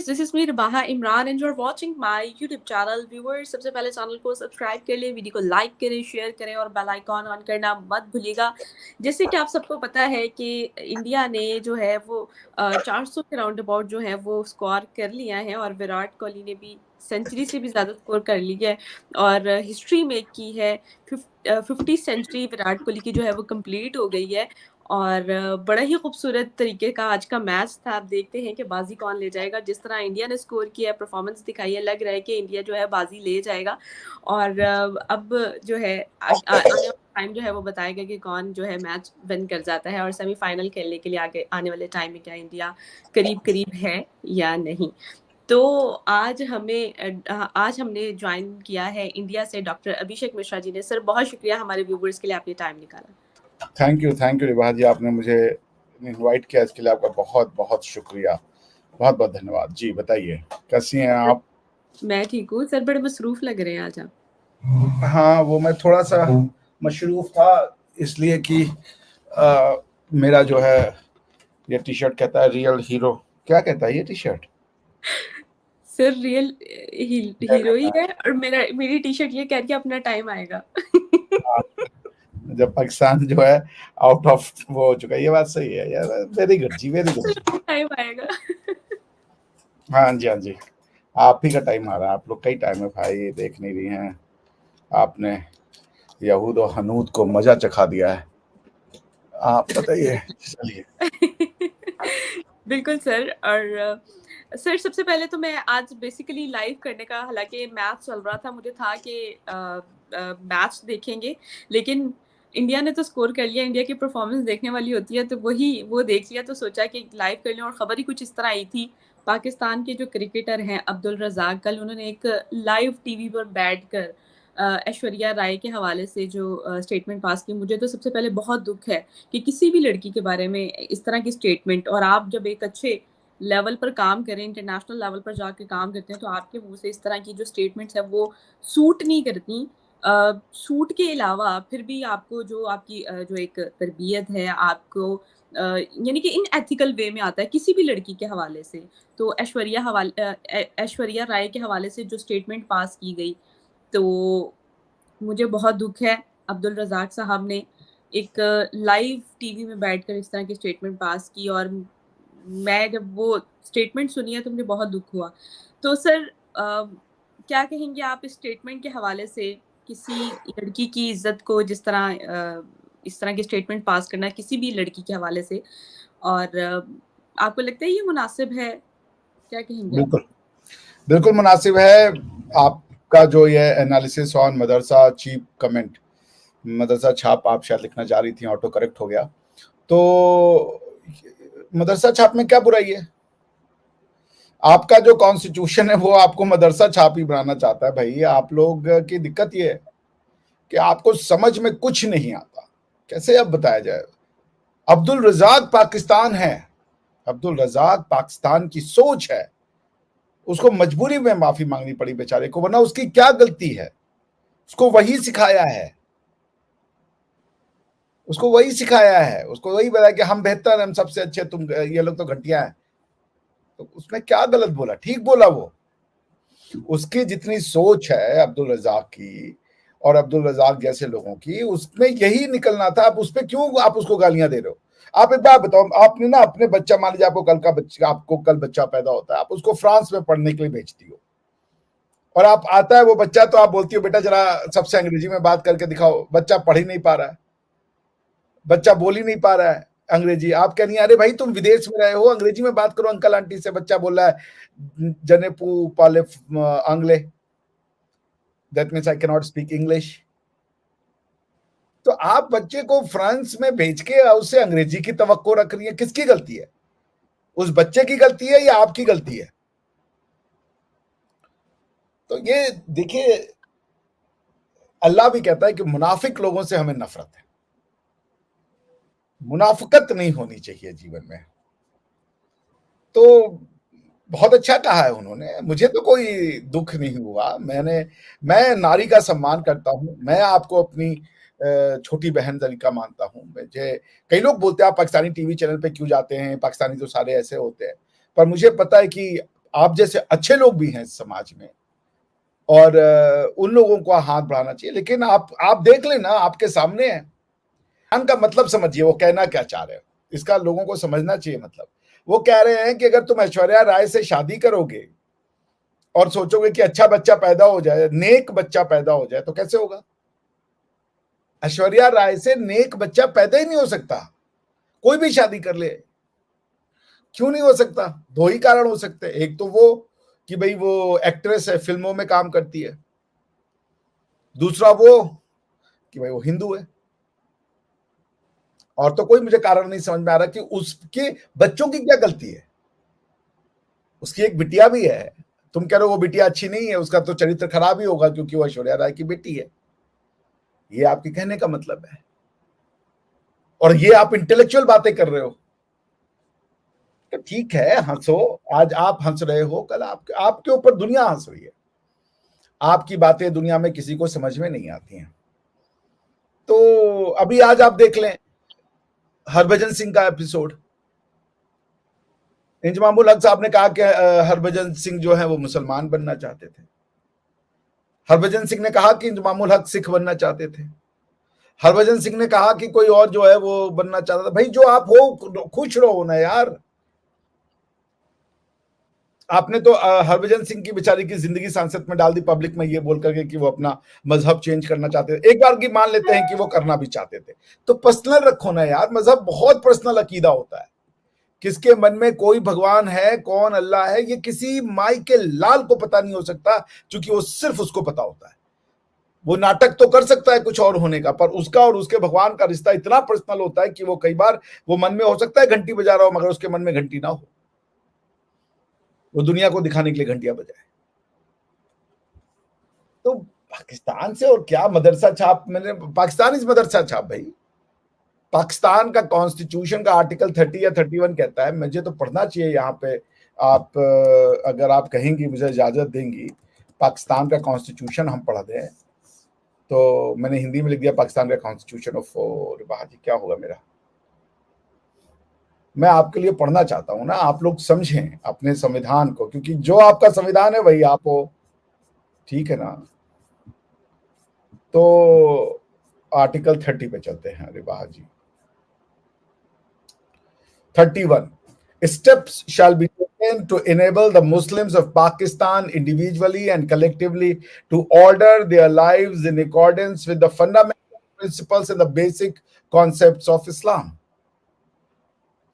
viewers, this is me Rabaha Imran and you're watching my YouTube channel. Viewers, सबसे पहले channel को subscribe कर ले, वीडियो को लाइक करें, शेयर करें और बेल आइकॉन ऑन करना मत भूलिएगा। जैसे कि आप सबको पता है कि इंडिया ने जो है वो 400 के राउंड अबाउट जो है वो स्कोर कर लिया है और विराट कोहली ने भी सेंचुरी से भी ज़्यादा स्कोर कर ली है और हिस्ट्री मेक की है। 50 सेंचुरी विराट कोहली की जो है वो कंप्लीट हो गई है और बड़ा ही खूबसूरत तरीके का आज का मैच था। आप देखते हैं कि बाजी कौन ले जाएगा। जिस तरह इंडिया ने स्कोर किया, परफॉर्मेंस दिखाई है, लग रहा है कि इंडिया जो है बाजी ले जाएगा और अब जो है आने वाला टाइम जो है वो बताएगा कि कौन जो है मैच विन कर जाता है और सेमीफाइनल खेलने के लिए आगे आने वाले टाइम में क्या इंडिया करीब करीब है या नहीं। तो आज हमने ज्वाइन किया है इंडिया से डॉक्टर अभिषेक मिश्रा जी ने। सर बहुत शुक्रिया हमारे व्यूवर्स के लिए आपने टाइम निकाला। थैंक यू रिवाहा जी, आपने मुझे इनवाइट किया, इसके लिए आपका बहुत बहुत शुक्रिया, बहुत बहुत धन्यवाद। जी बताइए, कैसी हैं आप? मैं ठीक हूँ सर, बड़े मसरूफ लग रहे हैं आज आप। हाँ, वो मैं थोड़ा सा मशरूफ था इसलिए कि मेरा जो है ये टी शर्ट कहता है रियल हीरो। क्या कहता है ये T shirt? Sir real hero ही है और मेरी टी शर्ट ये कह रही है अपना टाइम आएगा। जब पाकिस्तान जो है आउट ऑफ वो हो चुका है। ये बात सही है यार, वेरी गुड जी, वेरी गुड। टाइम आएगा। हाँ जी, हाँ जी, आप ही का टाइम आ रहा है। आप लोग कई टाइम है भाई, देख नहीं रही हैं। आपने यहूद और हनूद को मजा चखा दिया है। आप बताइए, चलिए। बिल्कुल सर। और सर सबसे पहले तो मैं आज बेसिकली लाइव करने का, हालांकि मैच चल रहा था, मुझे था कि मैच देखेंगे, लेकिन इंडिया ने तो स्कोर कर लिया। इंडिया की परफॉर्मेंस देखने वाली होती है तो वो देख लिया, तो सोचा कि लाइव कर लें। और ख़बर ही कुछ इस तरह आई थी, पाकिस्तान के जो क्रिकेटर हैं अब्दुल रज़ाक, कल उन्होंने एक लाइव टीवी पर बैठकर ऐश्वर्या राय के हवाले से जो स्टेटमेंट पास की। मुझे तो सबसे पहले बहुत दुख है कि किसी भी लड़की के बारे में इस तरह की स्टेटमेंट, और आप जब एक अच्छे लेवल पर काम करें, इंटरनेशनल लेवल पर जाके काम करते हैं, तो आपके मुंह से इस तरह की जो स्टेटमेंट्स है वो सूट नहीं करती। सूट के अलावा फिर भी आपको जो आपकी जो एक तरबियत है आपको यानी कि इन एथिकल वे में आता है किसी भी लड़की के हवाले से। तो ऐश्वर्या राय के हवाले से जो स्टेटमेंट पास की गई, तो मुझे बहुत दुख है। अब्दुल रज़ाक साहब ने एक लाइव टीवी में बैठकर इस तरह की स्टेटमेंट पास की और मैं जब वो स्टेटमेंट सुनी है तो मुझे बहुत दुख हुआ। तो सर क्या कहेंगे आप इस स्टेटमेंट के हवाले से? किसी लड़की की इज्जत को जिस तरह इस तरह की स्टेटमेंट पास करना किसी भी लड़की के हवाले से, और आपको लगता है ये मुनासिब है? क्या कहेंगे आप? बिल्कुल बिल्कुल मुनासिब है। आपका जो ये एनालिसिस ऑन मदरसा चीप कमेंट, मदरसा छाप आप शायद लिखना चाह रही थी, ऑटो करेक्ट हो गया। तो मदरसा छाप में क्या बुराई है? आपका जो कॉन्स्टिट्यूशन है वो आपको मदरसा छाप ही बनाना चाहता है। भाई आप लोग की दिक्कत ये है कि आपको समझ में कुछ नहीं आता, कैसे अब बताया जाए। अब्दुल रज़ाक पाकिस्तान है, अब्दुल रज़ाक पाकिस्तान की सोच है। उसको मजबूरी में माफी मांगनी पड़ी बेचारे को, वरना उसकी क्या गलती है? उसको वही सिखाया है, उसको वही सिखाया है, उसको वही बताया कि हम बेहतर, हम सबसे अच्छे, तुम ये लोग तो घटिया हैं। तो उसमें क्या गलत बोला? ठीक बोला वो। उसकी जितनी सोच है अब्दुल रज़ाक की और अब्दुल रज़ाक जैसे लोगों की, उसमें यही निकलना था। आप उस पर क्यों आप उसको गालियां दे रहे हो? आप एक बात बताओ, आपने ना अपने बच्चा, मान लीजिए आपको कल बच्चा पैदा होता है, आप उसको फ्रांस में पढ़ने के लिए भेजती हो और आप आता है वो बच्चा, तो आप बोलती हो बेटा जरा सबसे अंग्रेजी में बात करके दिखाओ। बच्चा पढ़ ही नहीं पा रहा है, बच्चा बोल ही नहीं पा रहा है अंग्रेजी। आप कह रही, अरे भाई तुम विदेश में रहे हो, अंग्रेजी में बात करो अंकल आंटी से। बच्चा बोल रहा है जने पू पाले आंग्ले, that means I can not speak English. तो आप बच्चे को फ्रांस में भेज के उससे अंग्रेजी की तवक्को रख रही है। किसकी गलती है? उस बच्चे की गलती है या आपकी गलती है? तो ये देखिए, अल्लाह भी कहता है कि मुनाफिक लोगों से हमें नफरत है। मुनाफिकत नहीं होनी चाहिए जीवन में। तो बहुत अच्छा कहा है उन्होंने, मुझे तो कोई दुख नहीं हुआ। मैं नारी का सम्मान करता हूं। मैं आपको अपनी छोटी बहन तरीका मानता हूं। मुझे कई लोग बोलते हैं आप पाकिस्तानी टीवी चैनल पे क्यों जाते हैं, पाकिस्तानी तो सारे ऐसे होते हैं। पर मुझे पता है कि आप जैसे अच्छे लोग भी हैं इस समाज में, और उन लोगों को हाथ बढ़ाना चाहिए। लेकिन आप देख लेना, आपके सामने है, का मतलब समझिए, वो कहना क्या चाह रहे हो, इसका लोगों को समझना चाहिए। मतलब वो कह रहे हैं कि अगर तुम ऐश्वर्या राय से शादी करोगे और सोचोगे कि अच्छा बच्चा पैदा हो जाए, नेक बच्चा पैदा हो जाए, तो कैसे होगा? ऐश्वर्या राय से नेक बच्चा पैदा ही नहीं हो सकता। कोई भी शादी कर ले, क्यों नहीं हो सकता? दो ही कारण हो सकते हैं। एक तो वो कि भाई वो एक्ट्रेस है, फिल्मों में काम करती है। दूसरा वो कि भाई वो हिंदू है। और तो कोई मुझे कारण नहीं समझ में आ रहा कि उसके बच्चों की क्या गलती है। उसकी एक बिटिया भी है, तुम कह रहे हो वो बिटिया अच्छी नहीं है, उसका तो चरित्र खराब ही होगा क्योंकि वो ऐश्वर्या राय की बेटी है। ये आपके कहने का मतलब है, और ये आप इंटेलेक्चुअल बातें कर रहे हो। तो ठीक है, हंसो। आज आप हंस रहे हो, कल आपके ऊपर दुनिया हंस रही है। आपकी बातें दुनिया में किसी को समझ में नहीं आती हैं। तो अभी आज आप देख लें हरभजन सिंह का एपिसोड। इंजमामुल हक साहब ने कहा कि हरभजन सिंह जो है वो मुसलमान बनना चाहते थे। हरभजन सिंह ने कहा कि इंजमामुल हक सिख बनना चाहते थे। हरभजन सिंह ने कहा कि कोई और जो है वो बनना चाहता था। भाई जो आप हो, खुश रहो ना यार। आपने तो हरभजन सिंह की बेचारी की जिंदगी सांसद में डाल दी, पब्लिक में ये बोल करके कि वो अपना मजहब चेंज करना चाहते थे। एक बार की मान लेते हैं कि वो करना भी चाहते थे, तो पर्सनल रखो ना यार। मजहब बहुत पर्सनल अकीदा होता है। किसके मन में कोई भगवान है, कौन अल्लाह है, ये किसी माई के लाल को पता नहीं हो सकता, क्योंकि वो सिर्फ उसको पता होता है। वो नाटक तो कर सकता है कुछ और होने का, पर उसका और उसके भगवान का रिश्ता इतना पर्सनल होता है कि वो कई बार वो मन में हो सकता है घंटी बजा रहा हो, मगर उसके मन में घंटी ना हो। वो दुनिया को दिखाने के लिए घंटियां बजाए। तो पाकिस्तान से और क्या मदरसा छाप, मैंने पाकिस्तान इज मदरसा छाप भाई। पाकिस्तान का कॉन्स्टिट्यूशन का आर्टिकल 30 या 31 कहता है, मुझे तो पढ़ना चाहिए यहाँ पे। आप अगर आप कहेंगी, मुझे इजाजत देंगी, पाकिस्तान का कॉन्स्टिट्यूशन हम पढ़ दें। तो मैंने हिंदी में लिख दिया पाकिस्तान का कॉन्स्टिट्यूशन ऑफ, बाजी क्या होगा मेरा। मैं आपके लिए पढ़ना चाहता हूं ना, आप लोग समझें अपने संविधान को, क्योंकि जो आपका संविधान है वही आप हो, ठीक है ना। तो आर्टिकल 30 पे चलते हैं। अरे वाह जी। 31 steps shall be taken to enable the Muslims of Pakistan individually and collectively to order their lives in accordance with the fundamental principles and the basic concepts of Islam.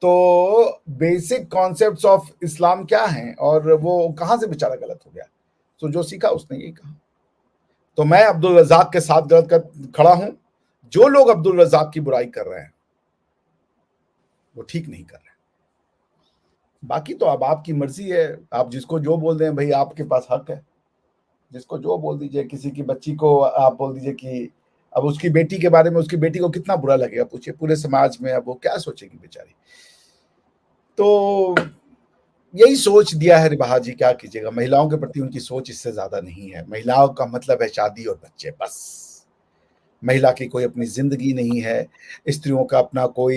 तो बेसिक कॉन्सेप्ट्स ऑफ इस्लाम क्या हैं, और वो कहां से बेचारा गलत हो गया? तो जो सीखा उसने यही कहा। तो मैं अब्दुल रज़ाक के साथ गलत कर खड़ा हूं। जो लोग अब्दुल रज़ाक की बुराई कर रहे हैं वो ठीक नहीं कर रहे। बाकी तो अब आपकी मर्जी है, आप जिसको जो बोल दें भाई, आपके पास हक है। जिसको जो बोल दीजिए। किसी की बच्ची को आप बोल दीजिए कि, अब उसकी बेटी के बारे में, उसकी बेटी को कितना बुरा लगेगा पूछिए, पूरे समाज में। अब वो क्या सोचेगी बेचारी। तो यही सोच दिया है रिबाहा जी, क्या कीजिएगा। महिलाओं के प्रति उनकी सोच इससे ज्यादा नहीं है। महिलाओं का मतलब है शादी और बच्चे, बस। महिला की कोई अपनी जिंदगी नहीं है। स्त्रियों का अपना कोई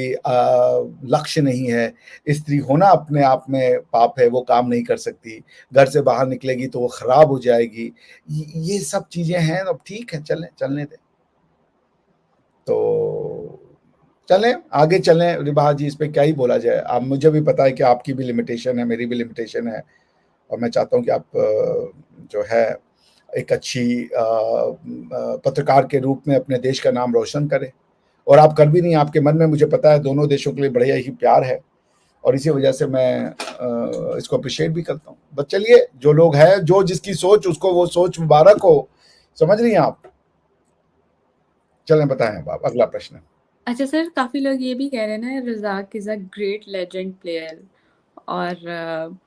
लक्ष्य नहीं है। स्त्री होना अपने आप में पाप है, वो काम नहीं कर सकती। घर से बाहर निकलेगी तो वो खराब हो जाएगी। ये सब चीजें हैं। अब ठीक है, चलने दें। तो चलें आगे चलें। रिबाहा जी, इस पे क्या ही बोला जाए। अब मुझे भी पता है कि आपकी भी लिमिटेशन है, मेरी भी लिमिटेशन है, और मैं चाहता हूं कि आप जो है एक अच्छी पत्रकार के रूप में अपने देश का नाम रोशन करें। और आप कर भी नहीं, आपके मन में मुझे पता है दोनों देशों के लिए बढ़िया ही प्यार है, और इसी वजह से मैं इसको अप्रिशिएट भी करता हूँ। बस चलिए, जो लोग हैं, जो जिसकी सोच, उसको वो सोच मुबारक हो। समझ रही हैं आप? चलें, बताएं आप अगला प्रश्न। अच्छा सर, काफी लोग ये भी कह रहे हैं ना, Razzaq is a great legend player. और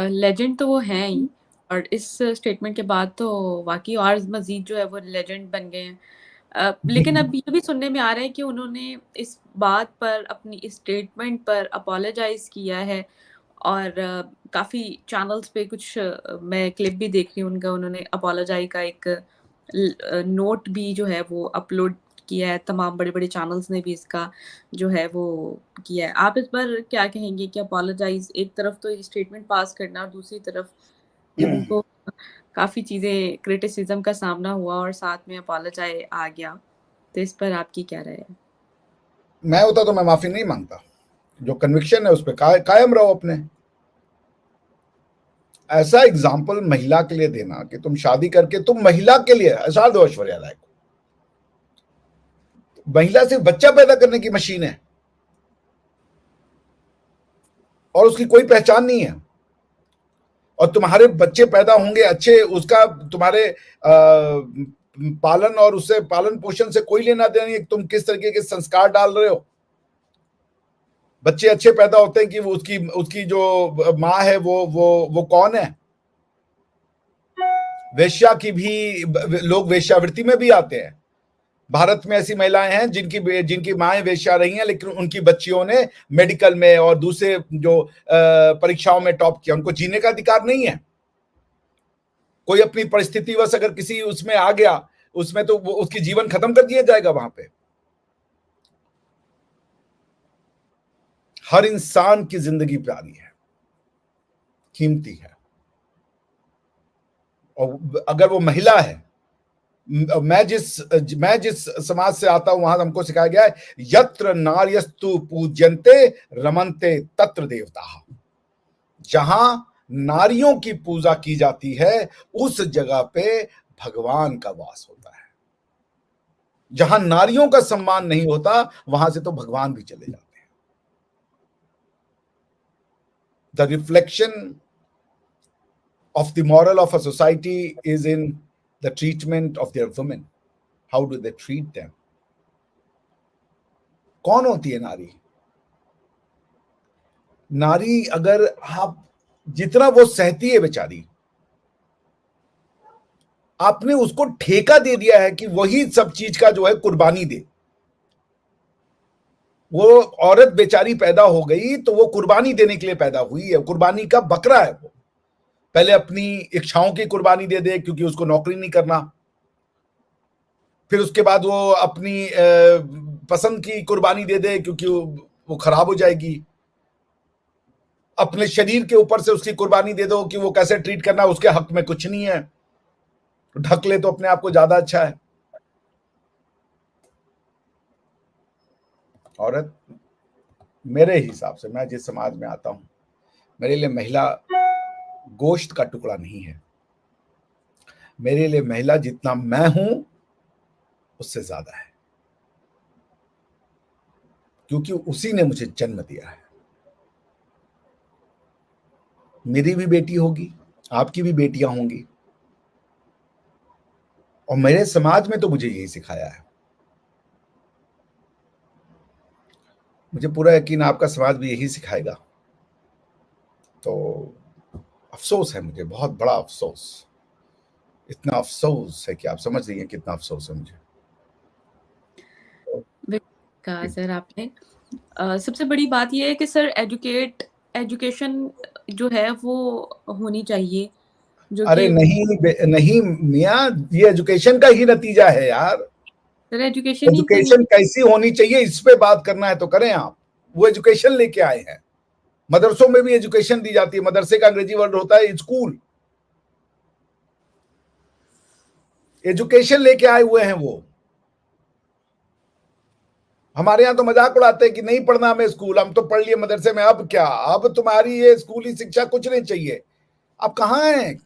लेजेंड तो वो हैं ही, और इस स्टेटमेंट के बाद तो वाकई और मजीद जो है वो लेजेंड बन गए हैं। लेकिन अब ये भी सुनने में आ रहा है कि उन्होंने इस बात पर, अपनी इस स्टेटमेंट पर अपोलोजाइज किया है। और काफ़ी चैनल्स पे कुछ मैं क्लिप भी देख रही हूँ उनका, उन्होंने अपोलोजाई का एक नोट भी जो है वो अपलोड किया है, तमाम बड़े-बड़े चैनल्स ने भी इसका जो है वो किया है। आप इस पर क्या कहेंगे कि अपोलोजाइज़ एक तरफ तो ये स्टेटमेंट पास करना और दूसरी तरफ जब उनको काफ़ी चीज़ें क्रिटिसिज़्म का सामना हुआ और साथ में अपोलोजाई आ गया, तो इस पर आपकी क्या राय है? मैं होता तो मैं माफी नहीं मांगता। जो कन्विक्शन है उस पर कायम रहो अपने। ऐसा एग्जाम्पल महिला के लिए देना कि तुम शादी करके तुम महिला के लिए ऐसा दो ऐश्वर्या राय को, महिला सिर्फ बच्चा पैदा करने की मशीन है और उसकी कोई पहचान नहीं है। और तुम्हारे बच्चे पैदा होंगे अच्छे, उसका तुम्हारे पालन और उससे पालन पोषण से कोई लेना देना नहीं। तुम किस तरीके के संस्कार डाल रहे हो। बच्चे अच्छे पैदा होते हैं कि वो उसकी उसकी जो माँ है वो कौन है। वेश्या की भी लोग वेश्यावृत्ति में भी आते हैं। भारत में ऐसी महिलाएं हैं जिनकी माएं वेश्या रही हैं, लेकिन उनकी बच्चियों ने मेडिकल में और दूसरे जो परीक्षाओं में टॉप किया। उनको जीने का अधिकार नहीं है। कोई अपनी परिस्थिति वश अगर किसी उसमें आ गया, उसमें तो वो उसकी जीवन खत्म कर दिया जाएगा। वहां पे हर इंसान की जिंदगी प्यारी है, कीमती है। और अगर वो महिला है, मैं जिस समाज से आता हूं वहां हमको सिखाया गया है, यत्र नार्यस्तु पूज्यन्ते रमन्ते तत्र देवता। जहां नारियों की पूजा की जाती है उस जगह पे भगवान का वास होता है। जहां नारियों का सम्मान नहीं होता वहां से तो भगवान भी चले जाते हैं। The reflection of the moral of a society is in the treatment of their women. How do they treat them? कौन होती है नारी? नारी अगर आप जितना वो सहती है बेचारी, आपने उसको ठेका दे दिया है कि वही सब चीज का जो है कुर्बानी दे। वो औरत बेचारी पैदा हो गई तो वो कुर्बानी देने के लिए पैदा हुई है। कुर्बानी का बकरा है वो। पहले अपनी इच्छाओं की कुर्बानी दे दे क्योंकि उसको नौकरी नहीं करना। फिर उसके बाद वो अपनी पसंद की कुर्बानी दे दे क्योंकि वो खराब हो जाएगी। अपने शरीर के ऊपर से उसकी कुर्बानी दे दो कि वो कैसे ट्रीट करना, उसके हक में कुछ नहीं है, ढक ले तो अपने आप को ज्यादा अच्छा है। औरत, मेरे हिसाब से, मैं जिस समाज में आता हूं, मेरे लिए महिला गोश्त का टुकड़ा नहीं है। मेरे लिए महिला जितना मैं हूं उससे ज्यादा है, क्योंकि उसी ने मुझे जन्म दिया है। मेरी भी बेटी होगी, आपकी भी बेटियां होंगी, और मेरे समाज में तो मुझे यही सिखाया है। मुझे पूरा यकीन आपका समाज भी यही सिखाएगा। तो अफसोस है मुझे, बहुत बड़ा अफसोस। इतना अफसोस है कि आप समझ रही हैं कितना अफसोस है मुझे। कहा सर आपने। सबसे बड़ी बात ये है कि सर एजुकेशन जो है वो होनी चाहिए, जो अरे कि नहीं नहीं मियाँ, ये एजुकेशन का ही नतीजा है यार। सर एजुकेशन ही नहीं। एजुकेशन कैसी होनी चाहिए इस पे बात करना है तो करें आप। वो एजुकेशन लेके आए हैं। मदरसों में भी एजुकेशन दी जाती है। मदरसे का अंग्रेजी वर्ड होता है स्कूल। एजुकेशन लेके आए हुए हैं वो। हमारे यहाँ तो मजाक उड़ाते हैं कि नहीं पढ़ना हमें स्कूल, हम तो पढ़ लिए मदरसे में, अब क्या, अब तुम्हारी ये स्कूली शिक्षा कुछ नहीं चाहिए। आप कहाँ हैं?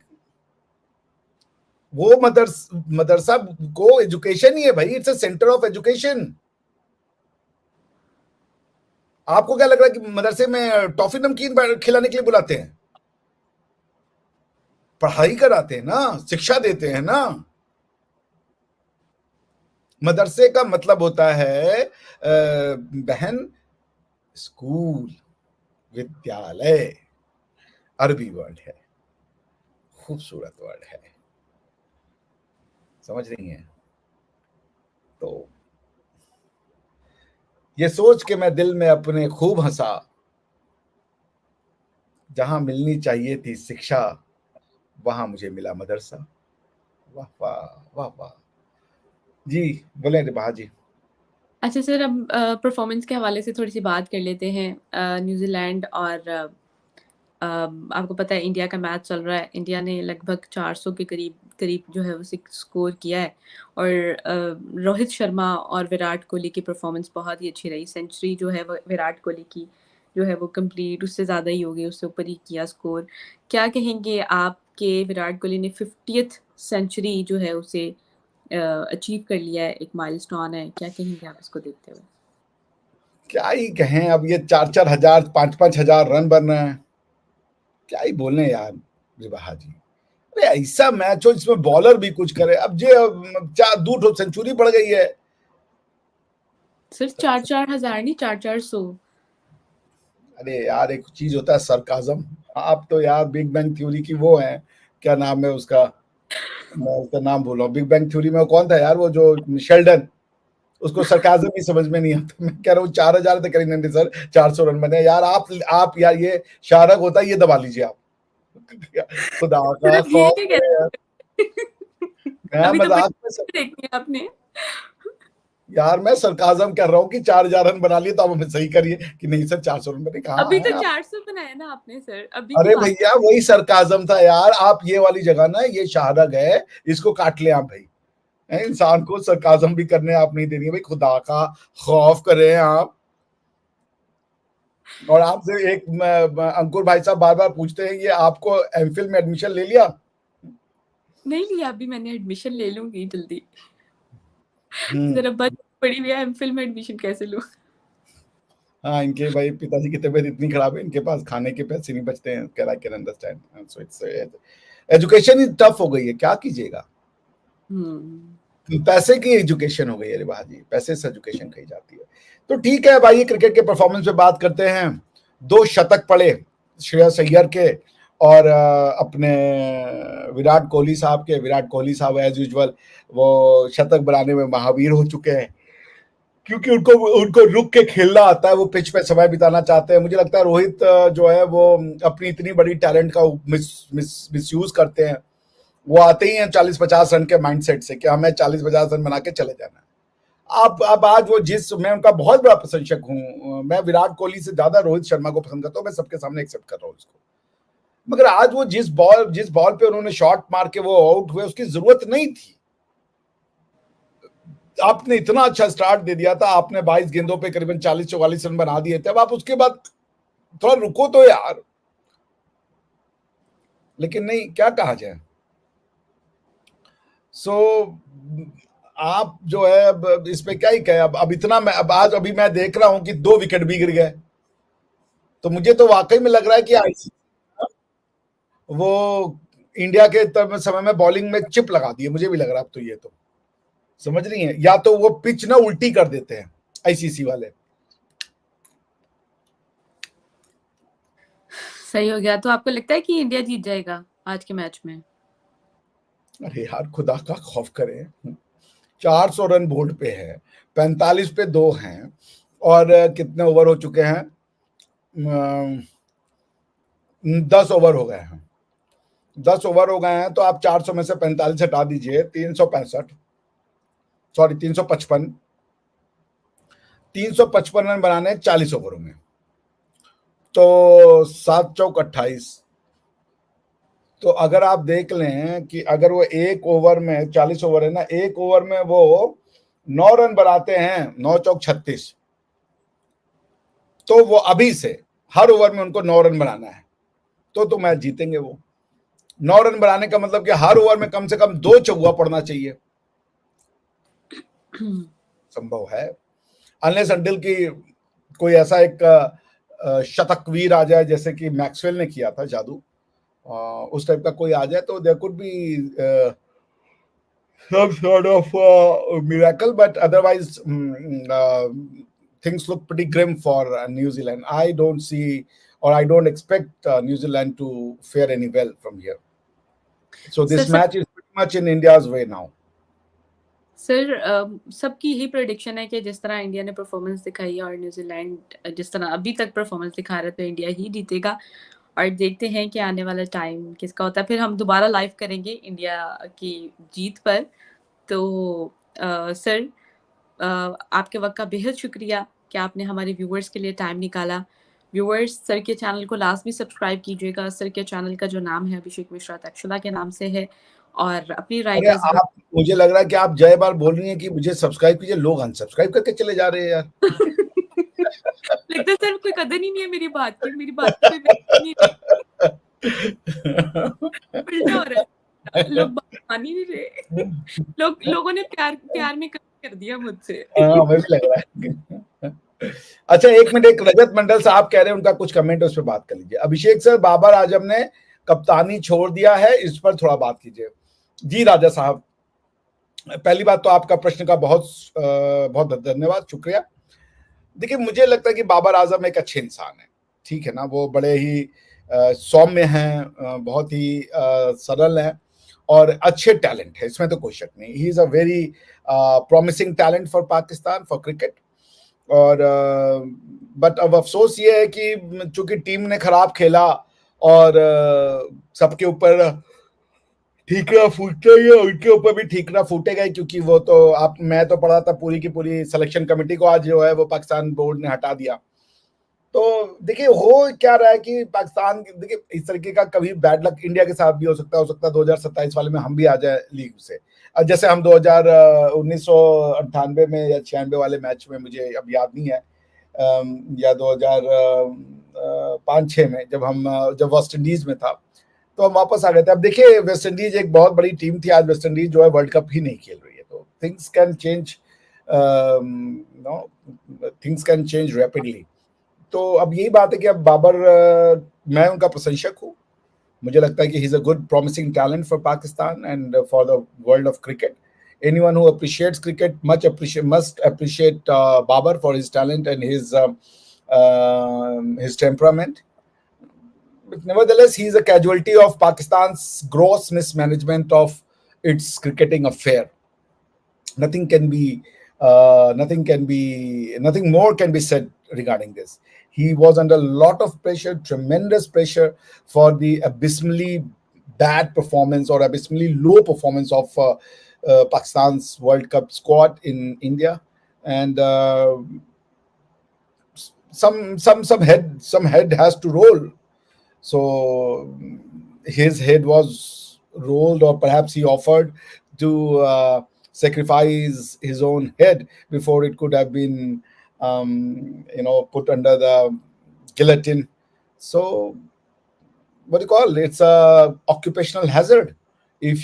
वो मदरसा को एजुकेशन ही है भाई, it's a centre of education. आपको क्या लग रहा है कि मदरसे में टॉफी नमकीन खिलाने के लिए बुलाते हैं? पढ़ाई कराते हैं ना, शिक्षा देते हैं ना। मदरसे का मतलब होता है बहन, स्कूल, विद्यालय। अरबी वर्ड है, खूबसूरत वर्ड है, समझ रही हैं? तो ये सोच के मैं दिल में अपने खूब हंसा, जहां मिलनी चाहिए थी शिक्षा वहां मुझे मिला मदरसा। वाह वाह वाह वाह। जी बोले रे बहा जी। अच्छा सर, अब परफॉर्मेंस के हवाले से थोड़ी सी बात कर लेते हैं। न्यूजीलैंड और आपको पता है इंडिया का मैच चल रहा है। इंडिया ने लगभग 400 के करीब करीब जो है वो स्कोर किया है। और रोहित शर्मा और विराट कोहली की परफॉर्मेंस बहुत ही अच्छी रही। सेंचुरी जो है वो विराट कोहली की जो है वो कंप्लीट उससे ज़्यादा ही हो गई, उससे ऊपर ही किया स्कोर। क्या कहेंगे आप कि विराट कोहली ने 50th सेंचुरी जो है उसे अचीव कर लिया है, एक माइलस्टोन है, क्या कहेंगे आप इसको देखते हुए? क्या ही कहें, अब ये 4-4 हजार 5-5 हजार रन बन रहे हैं, क्या ही बोले यार रिवाहा जी। अरे ऐसा मैच हो जिसमें बॉलर भी कुछ करे। अब जे 2 सेंचुरी बढ़ गई है। सिर्फ 4-4 हजार नहीं, 4-4 सौ। अरे यार एक चीज होता है सरकाजम। आप तो यार बिग बैंग थ्योरी की वो है, क्या नाम है उसका, मैं उसका नाम भूल रहा हूँ। बिग बैंग थ्योरी में वो कौन था यार, वो जो शेल्डन, उसको सरकाजम ही समझ में नहीं आता। मैं कह रहा हूँ 4 हजार तक करेंगे सर, 400 रन बने यार। आप यार ये शाहरग होता है, ये दबा लीजिए आप। खुदा फिर का अब ये क्या खौफ है यार। कहते हैं? मैं अभी तो मजाक में पिक्चर देखी है आपने? यार मैं सरकाजम कर रहा हूँ कि 4 हजार रन बना लिए तो आप हमें सही करिए कि नहीं सर 400 रन बने, कहाँ अभी आए तो आप। 400 बनाया ना आपने सर, अभी की अरे बात। भैया वही सरकाजम था यार। आप ये वाली जगह ना, ये शाहरग है, इसको काट ले आप भाई। इंसान को सरकाजम भी करने आप नहीं दे रही है भाई, खुदा का खौफ करें आप। और आपसे एक अंकुर भाई साहब बार बार पूछते हैं, ये आपको एमफिल में एडमिशन ले लिया? नहीं लिया अभी, मैंने एडमिशन ले लूंगी जल्दी। हम्म। जरा बच पड़ी हुई है, एमफिल में एडमिशन कैसे लूं? हाँ, इनके भाई पिताजी की तबीयत इतनी खराब है, इनके पास खाने के पैसे नहीं बचते हैं। Can I can understand. So it's education he tough हो गई है, क्या कीजिएगा। हम्म। पैसे की एजुकेशन हो गई है रिवाज जी, पैसे से एजुकेशन कही जाती है। तो ठीक है भाई, क्रिकेट के परफॉर्मेंस पे बात करते हैं। 2 शतक पड़े श्रेयस अय्यर के और अपने विराट कोहली साहब के। विराट कोहली साहब एज यूजुअल वो शतक बनाने में महावीर हो चुके हैं, क्योंकि उनको उनको रुक के खेलना आता है, वो पिच पे समय बिताना चाहते हैं। मुझे लगता है रोहित जो है वो अपनी इतनी बड़ी टैलेंट का मिस यूज करते हैं। वो आते ही हैं 40-50 रन के माइंडसेट से कि हमें 40-50 रन बना के चले जाना है। अब आज वो जिस, मैं उनका बहुत बड़ा प्रशंसक हूँ। मैं विराट कोहली से ज्यादा रोहित शर्मा को पसंद करता हूँ, मैं सबके सामने एक्सेप्ट कर रहा हूँ इसको। मगर आज वो जिस बॉल पे उन्होंने शॉट मार के वो आउट हुए, उसकी जरूरत नहीं थी। आपने इतना अच्छा स्टार्ट दे दिया था, आपने 22 गेंदों पे करीबन 40-44 रन बना दिए थे। अब आप उसके बाद थोड़ा रुको तो यार। लेकिन नहीं, क्या कहा जाए। सो आप जो है अब इस पे क्या ही कहे। अब इतना मैं, अब आज अभी मैं देख रहा हूं कि 2 विकेट भी गिर गए। तो मुझे तो वाकई में लग रहा है कि वो इंडिया के समय में बॉलिंग में चिप लगा दिए, मुझे भी लग रहा है अब तो। ये तो समझ रही है, या तो वो पिच ना उल्टी कर देते हैं आईसीसी वाले। सही हो गया। तो आपको लगता है कि इंडिया जीत जाएगा आज के मैच में? अरे यार खुदा का खौफ करें। 400 रन बोर्ड पे है, 45 पे 2 हैं, और कितने ओवर हो चुके हैं? 10 ओवर हो गए हैं। 10 ओवर हो गए हैं, तो आप 400 में से 45 हटा दीजिए, 365, सॉरी 355। 355 रन बनाने 40 ओवरों में, तो 7 चौक 28। तो अगर आप देख लें कि अगर वो एक ओवर में, 40 ओवर है ना, एक ओवर में वो 9 रन बनाते हैं, 9 चौक 36। तो वो अभी से हर ओवर में उनको 9 रन बनाना है, तो मैच जीतेंगे वो। 9 रन बनाने का मतलब कि हर ओवर में कम से कम 2 चौका पड़ना चाहिए। संभव है, अनलेस अंटिल की कोई ऐसा एक शतकवीर आ जाए, जैसे कि मैक्सवेल ने किया था जादू। उस टाइप का कोई आ जाए तो there could be some sort of miracle, but otherwise things look pretty grim for New Zealand. I don't see, or I don't expect New Zealand to fare any well from here. So sir this सब match is pretty much in India's way now. Sir सबकी यही prediction है कि जिस तरह India ने performance दिखाई है और न्यूजीलैंड जिस तरह अभी तक परफॉर्मेंस दिखा रहा है, तो इंडिया ही जीतेगा। और देखते हैं कि आने वाला टाइम किसका होता है। फिर हम दोबारा लाइव करेंगे इंडिया की जीत पर। तो सर आपके वक़्त का बेहद शुक्रिया कि आपने हमारे व्यूअर्स के लिए टाइम निकाला। व्यूअर्स, सर के चैनल को लाज़मी सब्सक्राइब कीजिएगा। सर के चैनल का जो नाम है अभिषेक मिश्रा तक्षशिला के नाम से है, और अपनी राय अरे का ज़रूर आप, मुझे लग रहा है कि आप जय बार बोल रही हैं कि मुझे सब्सक्राइब कीजिए, लोग अनसब्सक्राइब करके चले जा रहे हैं यार। लगता है सर कोई कदर ही नहीं है मेरी बात की, मेरी बात की कोई वैल्यू नहीं है, उल्टा हो रहा है, लोग बात मान ही नहीं रहे। लोगों ने प्यार प्यार में कर दिया मुझसे। हाँ, हमें भी लग रहा है। अच्छा, एक मिनट, एक रजत मंडल साहब कह रहे हैं, उनका कुछ कमेंट है, उस पर बात कर लीजिए। अभिषेक सर, बाबर आजम ने कप्तानी छोड़ दिया है, इस पर थोड़ा बात कीजिए। जी राजा साहब, पहली बात तो आपका प्रश्न का बहुत बहुत धन्यवाद, शुक्रिया। देखिए, मुझे लगता है कि बाबर आजम एक अच्छे इंसान है, ठीक है ना, वो बड़े ही सौम्य हैं, बहुत ही सरल हैं और अच्छे टैलेंट है, इसमें तो कोई शक नहीं। He is a very promising talent for Pakistan, for cricket. और बट अब अफसोस ये है कि चूंकि टीम ने खराब खेला और सबके ऊपर ठीकरा फूटता ही है, उनके ऊपर भी ठीकरा फूटेगा, क्योंकि वो तो आप, मैं तो पढ़ा था पूरी की पूरी सिलेक्शन कमेटी को, आज जो है वो पाकिस्तान बोर्ड ने हटा दिया। तो देखिए, हो क्या रहा है कि पाकिस्तान, देखिए इस तरीके का कभी बैड लक इंडिया के साथ भी हो सकता है 2027 वाले में हम भी आ जाए लीग से। जैसे हम 1998 में या 96 वाले मैच में, मुझे अब याद नहीं है, या 2005-6 में, जब वेस्ट इंडीज में था, तो हम वापस आ गए थे। अब देखिए, वेस्ट इंडीज एक बहुत बड़ी टीम थी, आज वेस्ट इंडीज जो है वर्ल्ड कप ही नहीं खेल रही है, तो things can change, no, things can change rapidly. तो अब यही बात है कि अब बाबर, मैं उनका प्रशंसक हूँ, मुझे लगता है कि he is a good promising talent for Pakistan and for the world of cricket. Anyone who appreciates cricket must appreciate Babar for his talent and his temperament. But nevertheless, he is a casualty of Pakistan's gross mismanagement of its cricketing affair. Nothing can be, nothing more can be said regarding this. He was under a lot of pressure, tremendous pressure, for the abysmally bad performance or abysmally low performance of Pakistan's World Cup squad in India, and some head has to roll. So his head was rolled, or perhaps he offered to sacrifice his own head before it could have been, put under the guillotine. So what do you call it? It's a occupational hazard. If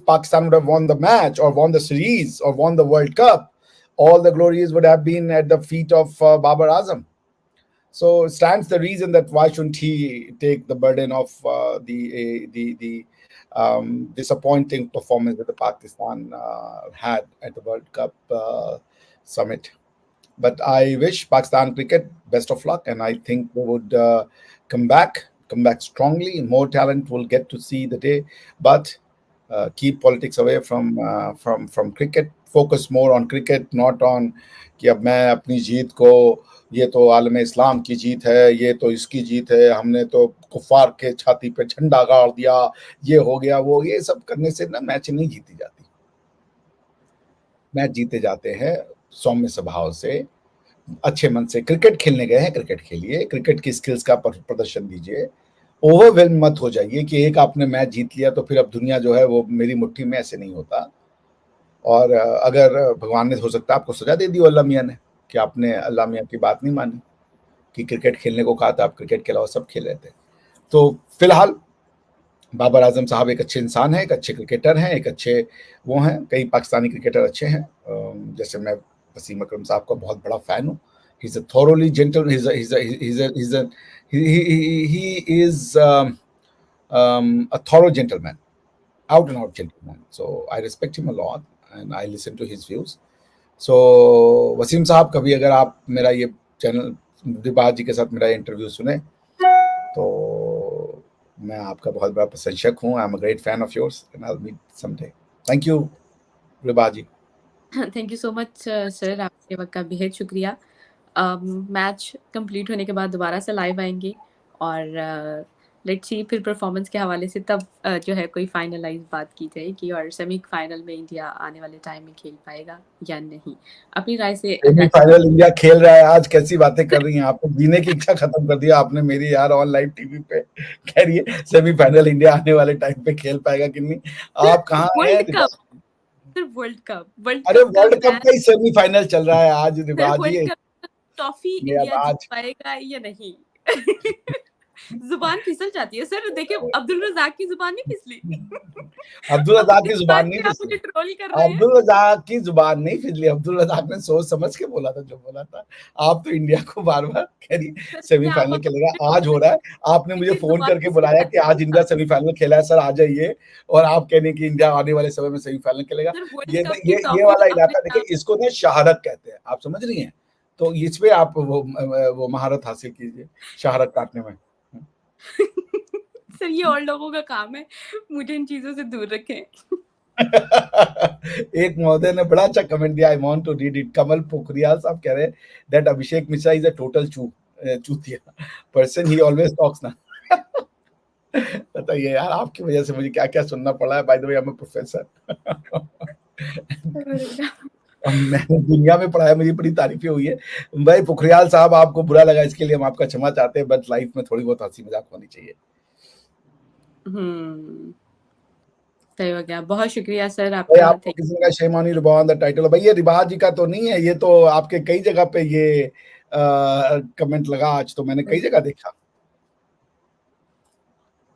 Pakistan would have won the match or won the series or won the World Cup, all the glories would have been at the feet of Babar Azam. So it stands the reason that why shouldn't he take the burden of the disappointing performance that the Pakistan had at the World Cup summit. But I wish Pakistan cricket best of luck, and I think they would come back strongly. More talent will get to see the day, but keep politics away from cricket. Focus more on cricket, not on कि अब मैं अपनी जीत को, ये तो आलम इस्लाम की जीत है, ये तो इसकी जीत है, हमने तो कुफार के छाती पे झंडा गाड़ दिया, ये हो गया, वो, ये सब करने से ना मैच नहीं जीती जाती। मैच जीते जाते हैं सौम्य स्वभाव से, अच्छे मन से। क्रिकेट खेलने गए हैं, क्रिकेट खेलिए, क्रिकेट की स्किल्स का प्रदर्शन दीजिए। ओवरवेल्म मत हो जाइए कि एक आपने मैच जीत लिया तो फिर अब दुनिया जो है वो मेरी मुट्ठी में, ऐसे नहीं होता। और अगर भगवान ने, हो सकता है आपको सजा दे दी हो अल्लाह मियाँ ने, कि आपने अल्लाह मियाँ की बात नहीं मानी, कि क्रिकेट खेलने को कहा था, आप क्रिकेट के अलावा सब खेल रहे थे। तो फिलहाल बाबर आजम साहब एक अच्छे इंसान हैं, एक अच्छे क्रिकेटर हैं, एक अच्छे वो हैं। कई पाकिस्तानी क्रिकेटर अच्छे हैं, जैसे मैं वसीम अकरम साहब का बहुत बड़ा फैन हूँ। He is a thoroughly gentle, he is a thorough gentleman, out and out gentleman. So I respect him a lot and I listen to his views. So Wasim Sahab, कभी अगर आप मेरा ये चैनल, दिबाज जी के साथ मेरा इंटरव्यू सुने, तो मैं आपका बहुत बड़ा प्रशंसक हूँ। I am a great fan of yours and I will meet someday. Thank you Ribaj ji. Thank you so much sir, आपके वक्त का बेहद शुक्रिया। मैच कंप्लीट होने के बाद दोबारा से लाइव आएंगे, और लेट्स सी फिर परफॉर्मेंस के हवाले से तब जो है कोई फाइनलाइज बात की जाएगी और सेमीफाइनल में इंडिया आने वाले टाइम में खेल पाएगा या नहीं, अपनी राय से सेमीफाइनल इंडिया खेल रहा है आज, कैसी बातें कर रही हैं आप? जीने की इच्छा खत्म कर दिया आपने मेरी यार। ऑनलाइन टीवी पे कह रही है सेमीफाइनल इंडिया आने वाले टाइम पे खेल पाएगा कि नहीं। आप कहाँ हैं? वर्ल्ड कप, सिर्फ वर्ल्ड अरे कप का वर्ल्ड कप मैच, का ही सेमीफाइनल चल रहा है आज, सिर्फ रिवाज वर्ल्ड ये कप ट्रॉफी अब इंडिया जीत आज पाएगा या नहीं। जुबान फिसल जाती है सर, देखिए अब्दुल रज़ाक की जुबान नहीं फिसली। अब्दुल अब रज़ाक की इस जुबान बात नहीं पे आप फिसली। मुझे ट्रोल कर रहे हैं। अब्दुल रज़ाक की जुबान नहीं फिसली। अब्दुल रज़ाक ने सोच समझ के बोला था जो बोला था। आप तो इंडिया को बार-बार कह रही सर क्या आप सेमीफाइनल खेलेगा, आज हो रहा है। आपने मुझे की फ़ोन जुबान करके फिसली बुलाया कि जाती आज इंडिया सेमीफाइनल खेला है सर, आ जाइए, और आप कह रही हैं कि इंडिया आने वाले समय में सेमीफाइनल खेलेगा। सर, वर्ल्ड ये न कप की ये ट्रॉफी वाला अपने इलाका नाम। देखिए, इसको ना शहारत कहते हैं। आप समझ रही हैं? तो इस पे आप वो महारत हासिल कीजिए, शहारत काटने में। सर ये और लोगों का काम है, मुझे इन चीजों से दूर रखें। एक महोदय ने बड़ा अच्छा कमेंट दिया, I want to read it. Kamal Pokhriyal साहब कह रहे हैं that Abhishek Mishra is a total चूतिया पर्सन, ही ऑलवेज टॉक्स ना। बताइए यार, आपकी वजह से मुझे क्या क्या सुनना पड़ा है। By the way, I am a professor. मैंने दुनिया में पढ़ाया, मेरी बड़ी तारीफें हुई है। भाई पोखरियाल साहब, आपको बुरा लगा इसके लिए हम आपका क्षमा चाहते हैं, बट लाइफ में थोड़ी बहुत हंसी मजाक होनी चाहिए। सही हो गया, बहुत शुक्रिया सर भाई आपका। आपको किसी ने कहा shame on you ribbon the title, भाई ये रिबाज जी का तो नहीं है, ये तो आपके कई जगह पे ये कमेंट लगा। आज तो मैंने कई जगह देखा।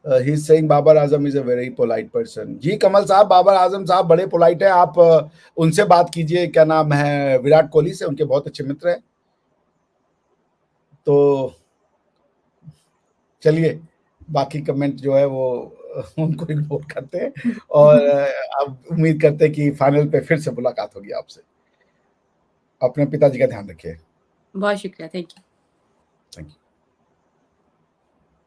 He is saying Babar Azam is a very polite person. जी कमल साहब, बाबर आजम साहब बड़े पोलाइट है। आप उनसे बात कीजिए, क्या नाम है, विराट कोहली से, उनके बहुत अच्छे मित्र हैं। तो चलिए, बाकी कमेंट जो है वो उनको इग्नोर करते हैं, और अब उम्मीद करते हैं कि फाइनल पे फिर से मुलाकात होगी आपसे। अपने पिताजी का ध्यान रखिए। बहुत शुक्रिया, थैंक यू। Thank you.